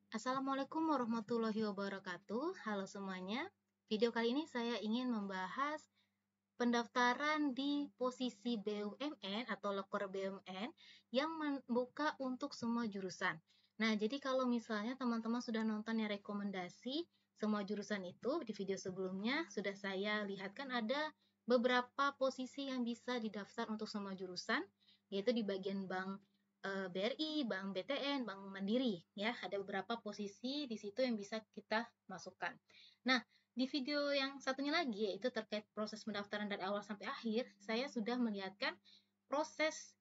Assalamualaikum warahmatullahi wabarakatuh. Halo semuanya. Video kali ini saya ingin membahas pendaftaran di posisi BUMN atau loker BUMN yang membuka untuk semua jurusan. Nah, jadi kalau misalnya teman-teman sudah nonton yang rekomendasi semua jurusan itu di video sebelumnya sudah saya lihatkan ada beberapa posisi yang bisa didaftar untuk semua jurusan, yaitu di bagian bank BRI, Bank BTN, Bank Mandiri ya. Ada beberapa posisi di situ yang bisa kita masukkan. Nah, di video yang satunya lagi yaitu terkait proses pendaftaran dari awal sampai akhir, saya sudah melihatkan proses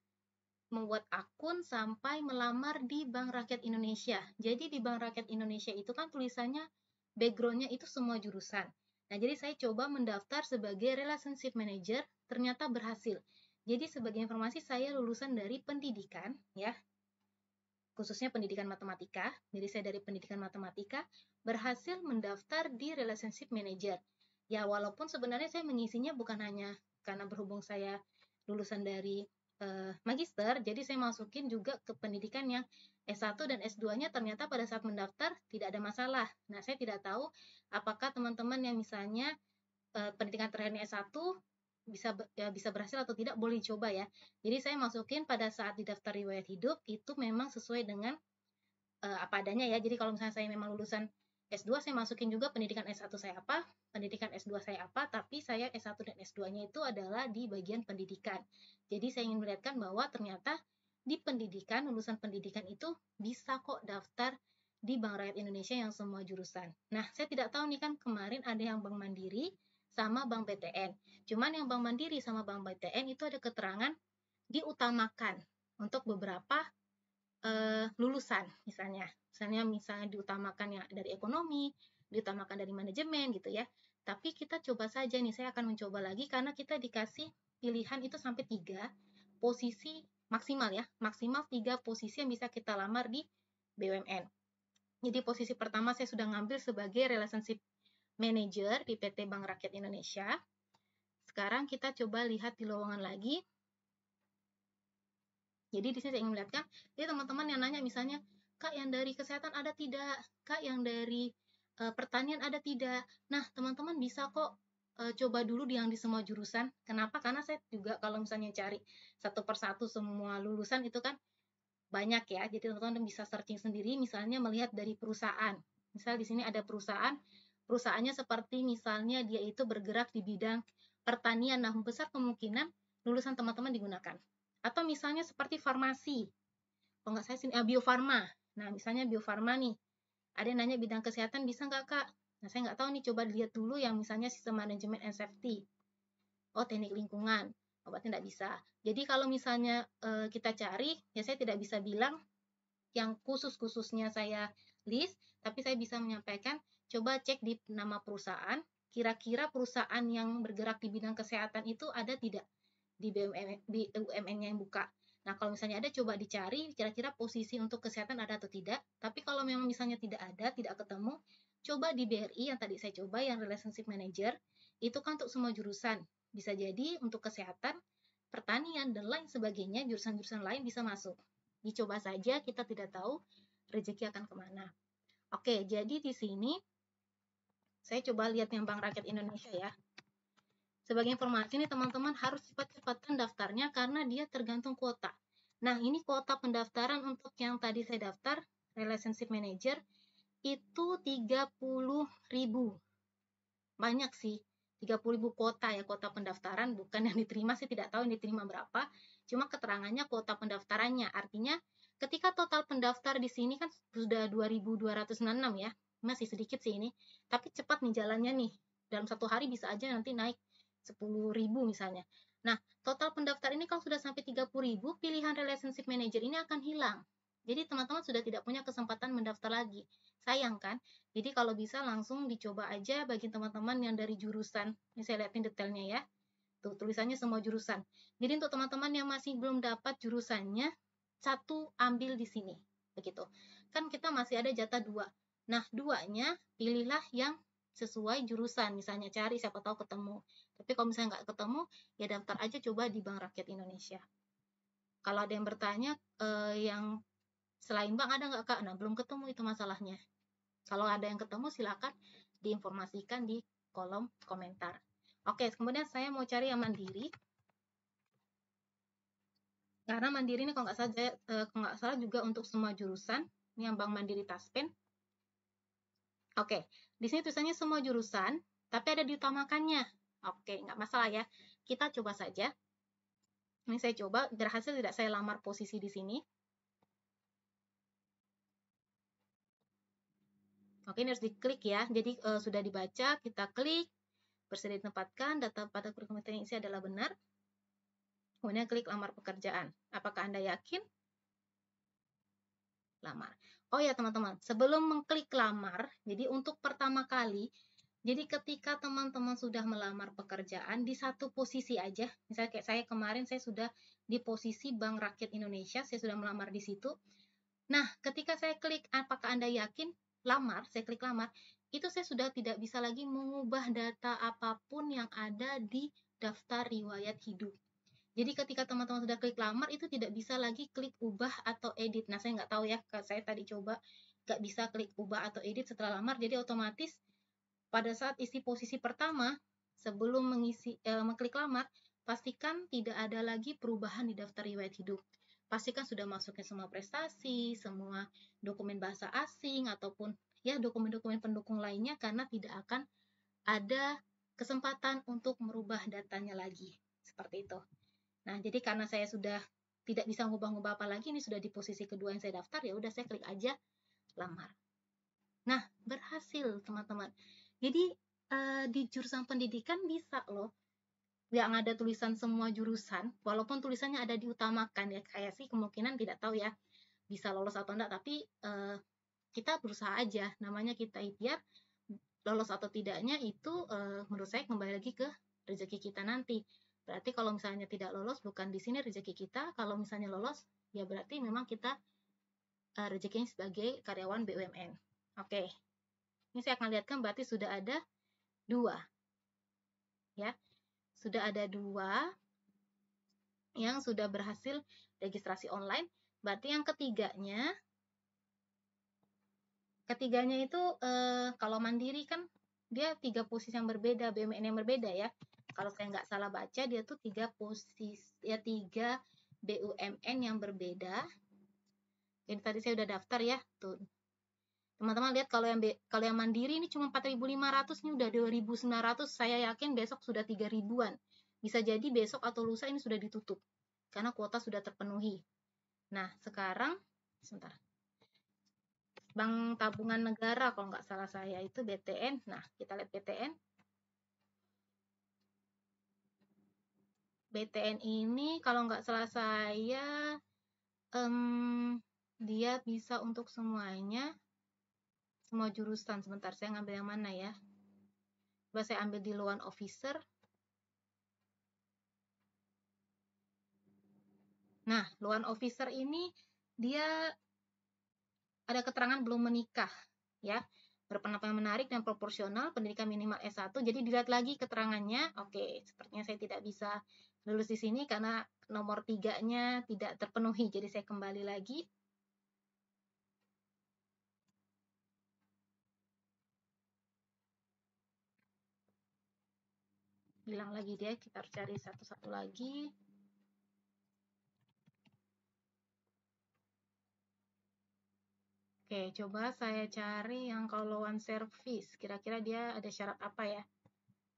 membuat akun sampai melamar di Bank Rakyat Indonesia. Jadi di Bank Rakyat Indonesia itu kan tulisannya backgroundnya itu semua jurusan. Nah, jadi saya coba mendaftar sebagai Relationship Manager, ternyata berhasil. Jadi sebagai informasi saya lulusan dari pendidikan ya, khususnya pendidikan matematika. Jadi saya dari pendidikan matematika berhasil mendaftar di Relationship Manager. Ya, walaupun sebenarnya saya mengisinya bukan hanya karena berhubung saya lulusan dari magister, jadi saya masukin juga ke pendidikan yang S1 dan S2-nya ternyata pada saat mendaftar tidak ada masalah. Nah, saya tidak tahu apakah teman-teman yang misalnya pendidikan terakhirnya S1 bisa berhasil atau tidak, boleh dicoba ya. Jadi saya masukin pada saat didaftar riwayat hidup itu memang sesuai dengan apa adanya ya. Jadi kalau misalnya saya memang lulusan S2, saya masukin juga pendidikan S1 saya apa, pendidikan S2 saya apa, tapi saya S1 dan S2-nya itu adalah di bagian pendidikan. Jadi saya ingin melihatkan bahwa ternyata di pendidikan, lulusan pendidikan itu bisa kok daftar di Bank Rakyat Indonesia yang semua jurusan. Nah, saya tidak tahu nih kan kemarin ada yang Bank Mandiri sama Bank BTN. Cuman yang Bank Mandiri sama Bank BTN itu ada keterangan diutamakan untuk beberapa lulusan misalnya diutamakan yang dari ekonomi, diutamakan dari manajemen gitu ya. Tapi kita coba saja nih, saya akan mencoba lagi karena kita dikasih pilihan itu sampai 3 posisi maksimal ya, maksimal 3 posisi yang bisa kita lamar di BUMN. Jadi posisi pertama saya sudah ngambil sebagai Relationship Manager di PT Bank Rakyat Indonesia. Sekarang kita coba lihat di lowongan lagi. Jadi di sini saya ingin melihatkan, jadi teman-teman yang nanya misalnya, Kak yang dari kesehatan ada tidak? Kak yang dari pertanian ada tidak? Nah, teman-teman bisa kok coba dulu yang di semua jurusan. Kenapa? Karena saya juga kalau misalnya cari satu persatu semua lulusan itu kan banyak ya. Jadi teman-teman bisa searching sendiri, misalnya melihat dari perusahaan. Misal di sini ada perusahaan, perusahaannya seperti misalnya dia itu bergerak di bidang pertanian. Nah, besar kemungkinan lulusan teman-teman digunakan. Atau misalnya seperti farmasi. Kalau nggak saya sini, Bio Farma. Nah, misalnya Bio Farma nih. Ada yang nanya bidang kesehatan bisa nggak, Kak? Nah, saya nggak tahu nih, coba lihat dulu yang misalnya sistem manajemen and safety. Oh, teknik lingkungan. Oh, berarti nggak bisa. Jadi kalau misalnya kita cari, ya saya tidak bisa bilang yang khusus-khususnya saya list, tapi saya bisa menyampaikan, coba cek di nama perusahaan, kira-kira perusahaan yang bergerak di bidang kesehatan itu ada tidak di BUMN-nya yang buka. Nah, kalau misalnya ada, coba dicari kira-kira posisi untuk kesehatan ada atau tidak. Tapi kalau memang misalnya tidak ada, tidak ketemu, coba di BRI yang tadi saya coba, yang Relationship Manager, itu kan untuk semua jurusan. Bisa jadi untuk kesehatan, pertanian, dan lain sebagainya, jurusan-jurusan lain bisa masuk. Dicoba saja, kita tidak tahu rezeki akan kemana. Oke, jadi di sini saya coba lihat yang Bank Rakyat Indonesia ya. Sebagai informasi nih teman-teman harus cepat-cepatkan daftarnya karena dia tergantung kuota. Nah, ini kuota pendaftaran untuk yang tadi saya daftar, Relationship Manager, itu 30.000. Banyak sih, 30.000 kuota ya, kuota pendaftaran, bukan yang diterima, saya tidak tahu yang diterima berapa, cuma keterangannya kuota pendaftarannya. Artinya, ketika total pendaftar di sini kan sudah 2.266 ya, masih sedikit sih ini, tapi cepat nih jalannya nih. Dalam satu hari bisa aja nanti naik 10.000 misalnya. Nah, total pendaftar ini kalau sudah sampai 30.000, pilihan Relationship Manager ini akan hilang. Jadi teman-teman sudah tidak punya kesempatan mendaftar lagi. Sayang kan? Jadi kalau bisa langsung dicoba aja bagi teman-teman yang dari jurusan. Ini saya lihatin detailnya ya. Tuh, tulisannya semua jurusan. Jadi untuk teman-teman yang masih belum dapat jurusannya, satu ambil di sini. Begitu. Kan kita masih ada jatah 2. Nah, 2-nya pilihlah yang sesuai jurusan. Misalnya cari, siapa tahu ketemu. Tapi kalau misalnya nggak ketemu, ya daftar aja coba di Bank Rakyat Indonesia. Kalau ada yang bertanya, yang selain bank ada nggak, Kak? Nah, belum ketemu itu masalahnya. Kalau ada yang ketemu, silakan diinformasikan di kolom komentar. Oke, kemudian saya mau cari yang mandiri. Karena mandiri ini kalau nggak salah juga untuk semua jurusan. Ini yang Bank Mandiri Taspen. Oke, di sini tulisannya semua jurusan, tapi ada diutamakannya. Oke, nggak masalah ya. Kita coba saja. Ini saya coba, berhasil tidak saya lamar posisi di sini. Oke, ini harus diklik ya. Jadi sudah dibaca, kita klik. Bersedia ditempatkan, data pada kurikulum yang isi adalah benar. Kemudian klik lamar pekerjaan. Apakah Anda yakin? Lamar. Oh ya teman-teman, sebelum mengklik lamar, jadi untuk pertama kali, jadi ketika teman-teman sudah melamar pekerjaan di satu posisi aja, misalnya kayak saya kemarin, saya sudah di posisi Bank Rakyat Indonesia, saya sudah melamar di situ. Nah, ketika saya klik apakah Anda yakin? Lamar, saya klik lamar, itu saya sudah tidak bisa lagi mengubah data apapun yang ada di daftar riwayat hidup. Jadi ketika teman-teman sudah klik lamar, itu tidak bisa lagi klik ubah atau edit. Nah, saya nggak tahu ya, saya tadi coba nggak bisa klik ubah atau edit setelah lamar, jadi otomatis pada saat isi posisi pertama, sebelum mengklik lamar, pastikan tidak ada lagi perubahan di daftar riwayat hidup. Pastikan sudah masuknya semua prestasi, semua dokumen bahasa asing, ataupun ya dokumen-dokumen pendukung lainnya, karena tidak akan ada kesempatan untuk merubah datanya lagi. Seperti itu. Nah, jadi karena saya sudah tidak bisa ngubah-ngubah apa lagi, ini sudah di posisi kedua yang saya daftar, ya udah saya klik aja lamar. Nah, berhasil teman-teman. Jadi di jurusan pendidikan bisa loh, yang ada tulisan semua jurusan, walaupun tulisannya ada diutamakan ya, kayak sih kemungkinan tidak tahu ya bisa lolos atau enggak, tapi kita berusaha aja, namanya kita ikhtiar, lolos atau tidaknya itu menurut saya kembali lagi ke rezeki kita nanti. Berarti kalau misalnya tidak lolos, bukan di sini rezeki kita. Kalau misalnya lolos, ya berarti memang kita rezekinya sebagai karyawan BUMN. Oke, ini saya akan lihatkan berarti sudah ada 2. Ya, sudah ada 2 yang sudah berhasil registrasi online. Berarti yang ketiganya itu kalau mandiri kan dia 3 posisi yang berbeda, BUMN yang berbeda ya. Kalau saya nggak salah baca, dia tuh 3 posisi, ya 3 BUMN yang berbeda. Jadi tadi saya udah daftar ya, tuh. Teman-teman lihat kalau yang mandiri ini cuma 4.500, ini udah 2.900, saya yakin besok sudah 3.000-an. Bisa jadi besok atau lusa ini sudah ditutup, karena kuota sudah terpenuhi. Nah, sekarang, sebentar. Bank Tabungan Negara kalau nggak salah saya itu BTN. Nah, kita lihat BTN. BTN ini kalau nggak salah saya dia bisa untuk semuanya, semua jurusan. Sebentar, saya ngambil yang mana ya? Coba saya ambil di loan officer. Nah, loan officer ini dia ada keterangan belum menikah ya. Berpenampilan menarik dan proporsional, pendidikan minimal S1. Jadi dilihat lagi keterangannya. Oke, sepertinya saya tidak bisa lulus di sini karena nomor 3-nya tidak terpenuhi. Jadi saya kembali lagi. Hilang lagi dia, kita harus cari satu-satu lagi. Oke, coba saya cari yang kalau one service. Kira-kira dia ada syarat apa ya?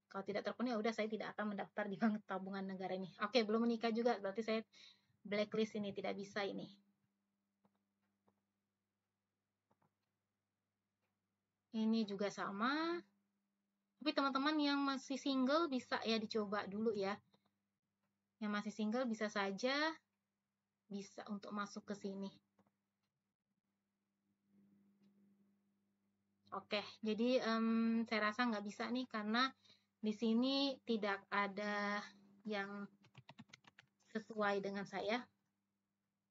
Kalau tidak terpenuhi, ya udah saya tidak akan mendaftar di Bank Tabungan Negara ini. Oke, belum menikah juga, berarti saya blacklist ini, tidak bisa ini. Ini juga sama. Tapi teman-teman yang masih single bisa ya dicoba dulu ya. Yang masih single bisa saja bisa untuk masuk ke sini. Oke, jadi saya rasa nggak bisa nih karena di sini tidak ada yang sesuai dengan saya.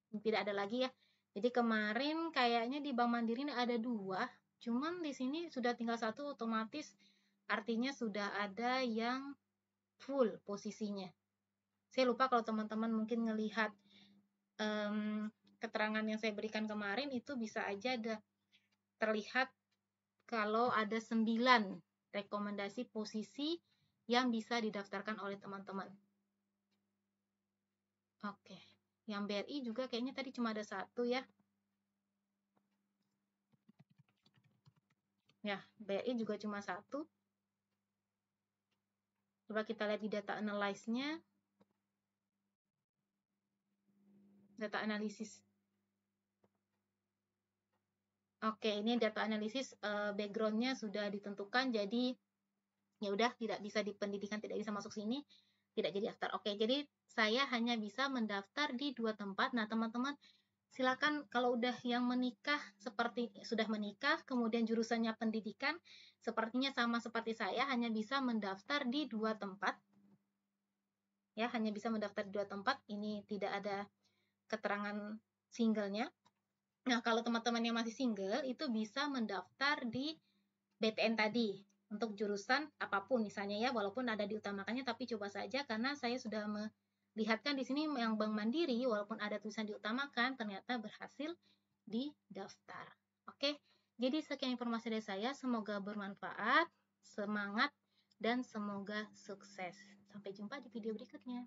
Tidak ada lagi ya. Jadi kemarin kayaknya di Bank Mandiri ini ada 2, cuman di sini sudah tinggal 1, otomatis artinya sudah ada yang full posisinya. Saya lupa kalau teman-teman mungkin ngelihat keterangan yang saya berikan kemarin, itu bisa aja ada terlihat kalau ada 9 rekomendasi posisi yang bisa didaftarkan oleh teman-teman. Oke, yang BRI juga kayaknya tadi cuma ada 1 ya. Ya, BRI juga cuma 1. Coba kita lihat di data analyze-nya. Data analisis. Oke, ini data analisis background-nya sudah ditentukan, jadi ya udah tidak bisa di pendidikan, tidak bisa masuk sini, tidak jadi daftar. Oke, jadi saya hanya bisa mendaftar di 2 tempat. Nah, teman-teman silakan kalau udah yang menikah, seperti sudah menikah, kemudian jurusannya pendidikan, sepertinya sama seperti saya, hanya bisa mendaftar di 2 tempat. Ya, hanya bisa mendaftar di 2 tempat. Ini tidak ada keterangan singlenya. Nah, kalau teman-teman yang masih single, itu bisa mendaftar di BTN tadi untuk jurusan apapun misalnya ya, walaupun ada diutamakannya, tapi coba saja karena saya sudah melihatkan di sini yang Bank Mandiri walaupun ada tulisan diutamakan ternyata berhasil didaftar. Oke, jadi sekian informasi dari saya, semoga bermanfaat, semangat, dan semoga sukses. Sampai jumpa di video berikutnya.